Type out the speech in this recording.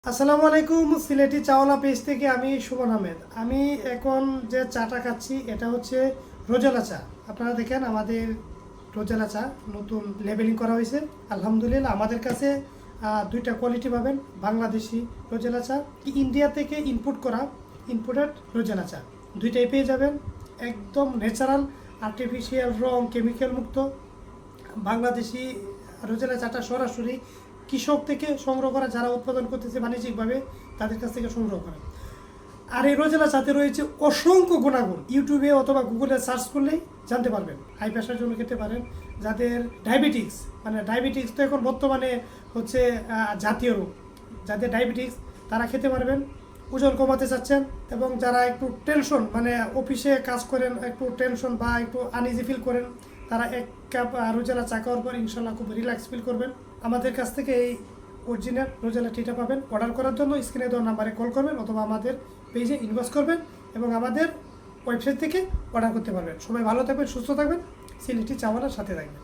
আসসালামু আলাইকুম। সিলেটি চাওয়ালা পেজ থেকে আমি সুমন আহমেদ। আমি এখন যে চাটা খাচ্ছি এটা হচ্ছে রোজেলা চা। আপনারা দেখেন আমাদের রোজেলা চা নতুন লেবেলিং করা হয়েছে। আলহামদুলিল্লাহ আমাদের কাছে দুইটা কোয়ালিটি পাবেন। বাংলাদেশি রোজেলা চা, ইন্ডিয়া থেকে ইম্পোর্টেড রোজেলা চা, দুইটাই পেয়ে যাবেন। একদম ন্যাচারাল, আর্টিফিশিয়াল রং, কেমিক্যাল মুক্ত বাংলাদেশি রোজেলা চাটা সরাসরি কৃষক থেকে সংগ্রহ করা, যারা উৎপাদন করতেছে বাণিজ্যিকভাবে তাদের কাছ থেকে সংগ্রহ করা। আর এই রোজেলা চাতে রয়েছে অসংখ্য গুণাগুণ, ইউটিউবে অথবা গুগলে সার্চ করলেই জানতে পারবেন। হাই প্রেশার জন্য খেতে পারেন, যাদের ডায়াবেটিক্স তো এখন বর্তমানে হচ্ছে জাতীয় রোগ, যাদের ডায়াবেটিক্স তারা খেতে পারবেন। ওজন কমাতে চাচ্ছেন এবং যারা একটু টেনশন, অফিসে কাজ করেন, একটু টেনশন বা একটু আনইজি ফিল করেন, তারা এক কাপ রোজেলা চা খাওয়ার পর ইনশাল্লাহ খুব রিল্যাক্স ফিল করবেন। আমাদের কাছ থেকে এই অরিজিনাল রোজেলা টিটা পাবেন। অর্ডার করার জন্য স্ক্রিনে দেওয়া নাম্বারে কল করবেন অথবা আমাদের পেজে ইনবক্স করবেন এবং আমাদের ওয়েবসাইট থেকে অর্ডার করতে পারবেন। সবাই ভালো থাকবেন, সুস্থ থাকবেন, সিলেটি চাওয়ালার সাথে থাকবেন।